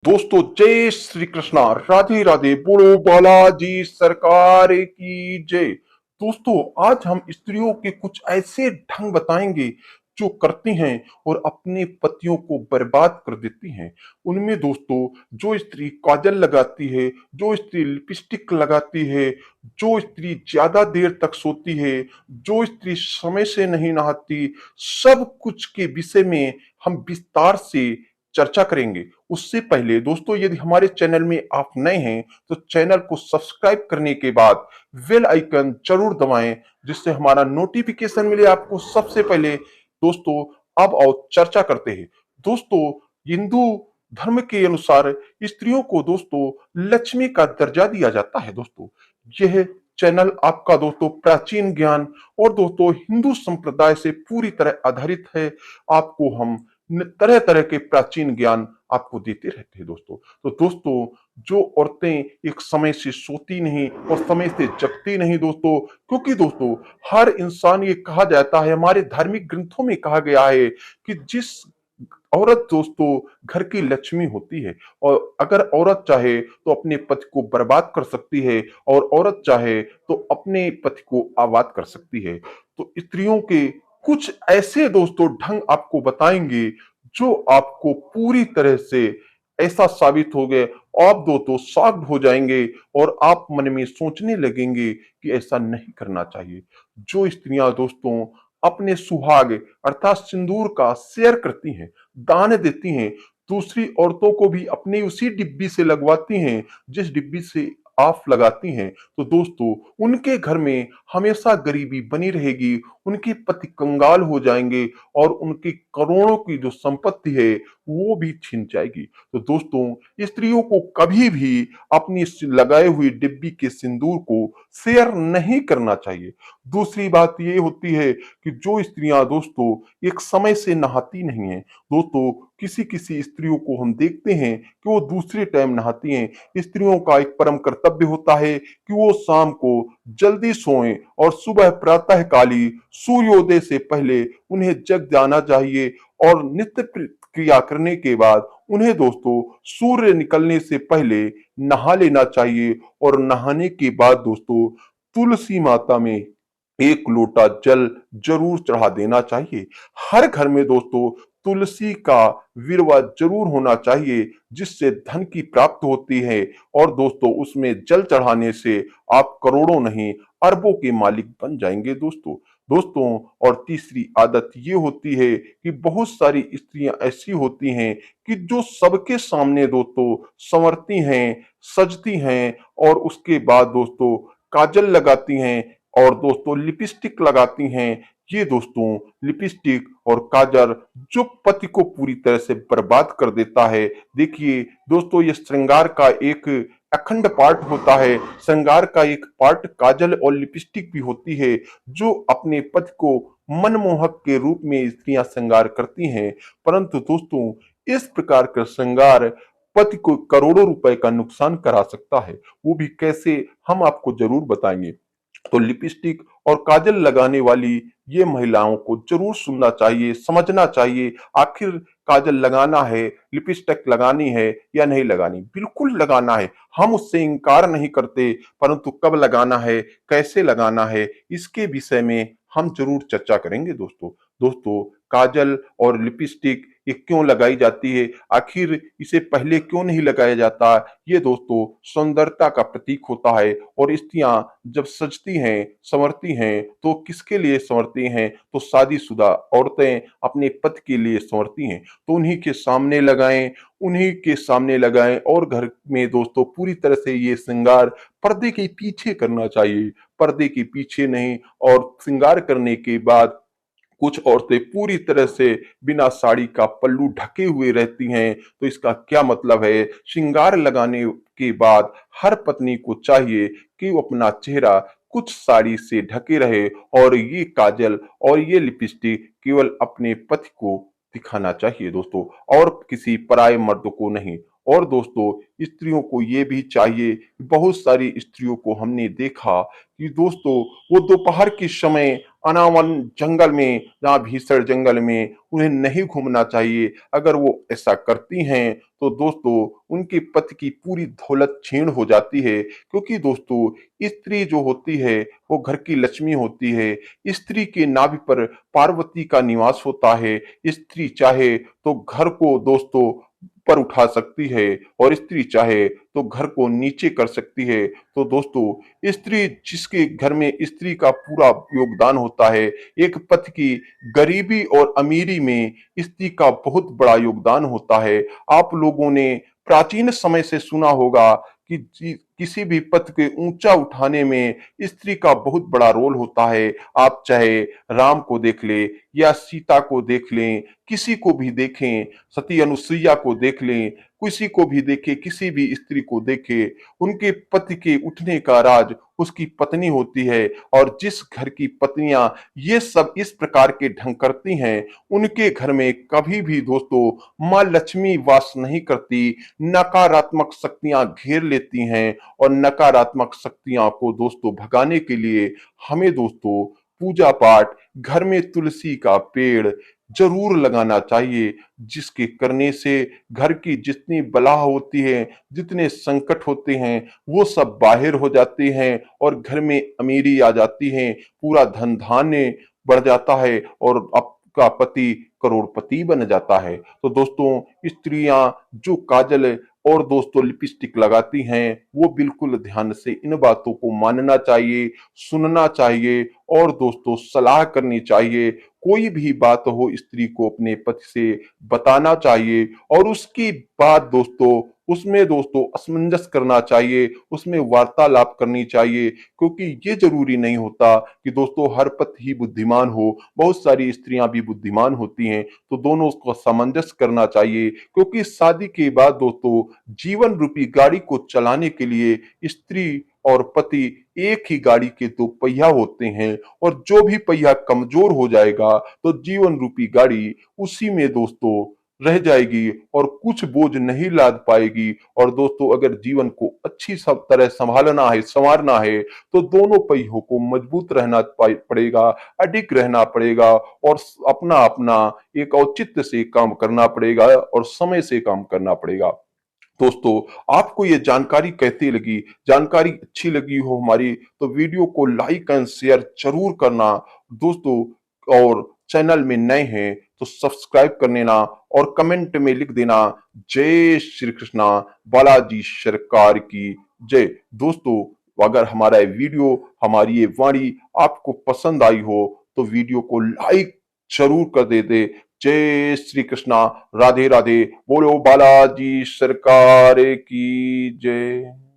दोस्तों जय श्री कृष्णा, राधे राधे, बोलो बालाजी सरकार की जय। दोस्तों आज हम स्त्रियों के कुछ ऐसे ढंग बताएंगे जो करती हैं और अपने पतियों को बर्बाद कर देती हैं। उनमें दोस्तों जो स्त्री काजल लगाती है, जो स्त्री लिपस्टिक लगाती है, जो स्त्री ज्यादा देर तक सोती है, जो स्त्री समय से नहीं नहाती, सब कुछ के विषय में हम विस्तार से चर्चा करेंगे। उससे पहले दोस्तों यदि हमारे चैनल में आप नए हैं तो चैनल को सब्सक्राइब करने के बाद बेल आइकन जरूर दबाएं, जिससे हमारा नोटिफिकेशन मिले आपको सबसे पहले। दोस्तों अब आओ चर्चा करते हैं। दोस्तों हिंदू धर्म के अनुसार स्त्रियों को दोस्तों लक्ष्मी का दर्जा दिया जाता है। दोस्तों यह चैनल आपका दोस्तों प्राचीन ज्ञान और दोस्तों हिंदू संप्रदाय से पूरी तरह आधारित है। आपको हम तरह तरह के प्राचीन ज्ञान आपको देते रहते हैं। दोस्तों तो दोस्तों जो औरतें एक समय से सोती नहीं और समय से जगती नहीं दोस्तों, क्योंकि दोस्तों हर इंसान, ये कहा जाता है, हमारे धार्मिक ग्रंथों में कहा गया है कि जिस औरत दोस्तों घर की लक्ष्मी होती है, और अगर औरत चाहे तो अपने पति को बर्बाद कर सकती है और औरत चाहे तो अपने पति को आबाद कर सकती है। तो स्त्रियों के कुछ ऐसे दोस्तों ढंग आपको बताएंगे जो आपको पूरी तरह से ऐसा साबित हो गए, आप दोस्तों शॉक्ड हो जाएंगे और आप मन में सोचने लगेंगे कि ऐसा नहीं करना चाहिए। जो स्त्रियां दोस्तों अपने सुहाग अर्थात सिंदूर का शेयर करती हैं, दान देती हैं, दूसरी औरतों को भी अपनी उसी डिब्बी से लगवाती हैं जिस डिब्बी से आप लगाती हैं, तो दोस्तों उनके घर में हमेशा गरीबी बनी रहेगी, उनके पति कंगाल हो जाएंगे और उनकी करोड़ों की जो संपत्ति है वो भी छिन जाएगी। तो दोस्तों स्त्रियों को कभी भी अपनी लगाए हुई डिब्बी के सिंदूर को शेयर नहीं करना चाहिए। दूसरी बात ये होती है कि जो स्त्रियां दोस्तों एक समय से नहाती नहीं है, दोस्तों किसी किसी स्त्रियों को हम देखते हैं कि वो दूसरे टाइम नहाती हैं। स्त्रियों का एक परम कर्तव्य होता है कि वो शाम को जल्दी सोएं और सुबह प्रातः काली सूर्योदय से पहले उन्हें जग जाना चाहिए, और नित्य क्रिया करने के बाद उन्हें दोस्तों सूर्य निकलने से पहले नहा लेना चाहिए, और नहाने के बाद दोस्तों तुलसी माता में एक लोटा जल जरूर चढ़ा देना चाहिए। हर घर में दोस्तों तुलसी का विरवा जरूर होना चाहिए, जिससे धन की प्राप्त होती है, और दोस्तों उसमें जल चढ़ाने से आप करोड़ों नहीं अरबों के मालिक बन जाएंगे। दोस्तों दोस्तों और तीसरी आदत ये होती है कि बहुत सारी स्त्रियां ऐसी होती हैं कि जो सबके सामने दोस्तों संवरती हैं, सजती हैं, और उसके बाद दोस्तों काजल लगाती हैं और दोस्तों लिपस्टिक लगाती हैं। ये दोस्तों लिपस्टिक और काजल जो पति को पूरी तरह से बर्बाद कर देता है। देखिए दोस्तों ये श्रृंगार का एक अखंड पार्ट होता है, श्रृंगार का एक पार्ट काजल और लिपस्टिक भी होती है, जो अपने पति को मनमोहक के रूप में स्त्रियां श्रृंगार करती हैं। परंतु दोस्तों इस प्रकार का श्रृंगार पति को करोड़ों रुपए का नुकसान करा सकता है। वो भी कैसे, हम आपको जरूर बताएंगे। तो लिपस्टिक और काजल लगाने वाली ये महिलाओं को जरूर सुनना चाहिए, समझना चाहिए। आखिर काजल लगाना है, लिपस्टिक लगानी है या नहीं लगानी, बिल्कुल लगाना है, हम उससे इनकार नहीं करते, परंतु कब लगाना है, कैसे लगाना है, इसके विषय में हम जरूर चर्चा करेंगे। दोस्तों दोस्तों काजल और लिपस्टिक ये क्यों लगाई जाती है, आखिर इसे पहले क्यों नहीं लगाया जाता, ये दोस्तों सौंदर्यता का प्रतीक होता है। और स्त्रियां जब सजती हैं, संवरती हैं, तो किसके लिए संवरती हैं, तो शादीशुदा औरतें अपने पति के लिए संवरती हैं। तो उन्हीं के सामने लगाएं, उन्हीं के सामने लगाएं, और घर में दोस्तों पूरी तरह से ये श्रृंगार पर्दे के पीछे करना चाहिए, पर्दे के पीछे नहीं। और श्रृंगार करने के बाद कुछ औरतें पूरी तरह से बिना साड़ी का पल्लू ढके हुए रहती हैं, तो इसका क्या मतलब है, श्रृंगार लगाने के बाद हर पत्नी को चाहिए कि वो अपना चेहरा कुछ साड़ी से ढके रहे, और ये काजल और ये लिपस्टिक केवल अपने पति को दिखाना चाहिए दोस्तों, और किसी पराये मर्द को नहीं। और दोस्तों स्त्रियों को ये भी चाहिए, बहुत सारी स्त्रियों को हमने देखा कि दोस्तों वो दोपहर के समय अनावन जंगल में, जहाँ भीषण जंगल में उन्हें नहीं घूमना चाहिए। अगर वो ऐसा करती हैं तो दोस्तों उनके पति की पूरी दौलत छीन हो जाती है, क्योंकि दोस्तों स्त्री जो होती है वो घर की लक्ष्मी होती है। स्त्री के नाभि पर पार्वती का निवास होता है। स्त्री चाहे तो घर को दोस्तों ऊपर उठा सकती है और स्त्री चाहे तो घर को नीचे कर सकती है। तो दोस्तों स्त्री, जिसके घर में स्त्री का पूरा योगदान होता है, एक पति की गरीबी और अमीरी में स्त्री का बहुत बड़ा योगदान होता है। आप लोगों ने प्राचीन समय से सुना होगा कि किसी भी पथ के ऊंचा उठाने में स्त्री का बहुत बड़ा रोल होता है। आप चाहे राम को देख ले या सीता को देख लें, किसी को भी देखें, सती अनुसुईया को देख लें, किसी को भी देखें, किसी भी स्त्री को देखें, उनके पति के उठने का राज उसकी पत्नी होती है। और जिस घर की पत्नियां ये सब इस प्रकार के ढंग करती हैं, उनके घर में कभी भी दोस्तों माँ लक्ष्मी वास नहीं करती। नकारात्मक शक्तियां घेर लेती हैं और नकारात्मक शक्तियां को दोस्तों भगाने के लिए हमें दोस्तों पूजा पाठ, घर में तुलसी का पेड़ जरूर लगाना चाहिए, जिसके करने से घर की जितनी बला होती है, जितने संकट होते हैं, वो सब बाहर हो जाते हैं और घर में अमीरी आ जाती है, पूरा धन धान्य बढ़ जाता है और आपका पति करोड़पति बन जाता है। तो दोस्तों स्त्रियां जो काजल और दोस्तों लिपस्टिक लगाती हैं, वो बिल्कुल ध्यान से इन बातों को मानना चाहिए, सुनना चाहिए और दोस्तों सलाह करनी चाहिए। कोई भी बात हो स्त्री को अपने पति से बताना चाहिए और उसकी बात दोस्तों उसमें दोस्तों असमंजस करना चाहिए, उसमें वार्तालाप करनी चाहिए, क्योंकि ये जरूरी नहीं होता कि दोस्तों हर पति ही बुद्धिमान हो, बहुत सारी स्त्रियां भी बुद्धिमान होती हैं। तो दोनों को सामंजस्य करना चाहिए, क्योंकि शादी के बाद दोस्तों जीवन रूपी गाड़ी को चलाने के लिए स्त्री और पति एक ही गाड़ी के दो पहिया होते हैं, और जो भी पहिया कमजोर हो जाएगा तो जीवन रूपी गाड़ी उसी में दोस्तों रह जाएगी और कुछ बोझ नहीं लाद पाएगी। और दोस्तों अगर जीवन को अच्छी सब तरह संभालना है, संवारना है, तो दोनों पहियों को मजबूत रहना पड़ेगा, अडिग रहना पड़ेगा और अपना अपना एक औचित्य से काम करना पड़ेगा और समय से काम करना पड़ेगा। दोस्तों आपको ये जानकारी कैसी लगी, जानकारी अच्छी लगी हो हमारी, तो वीडियो को लाइक एंड शेयर जरूर करना दोस्तों। और चैनल में नए हैं तो सब्सक्राइब कर लेना और कमेंट में लिख देना जय श्री कृष्णा, बालाजी सरकार की जय। दोस्तों अगर हमारा ये वीडियो, हमारी ये वाणी आपको पसंद आई हो तो वीडियो को लाइक जरूर कर दे। जय श्री कृष्णा, राधे राधे, बोलो बालाजी सरकार की जय।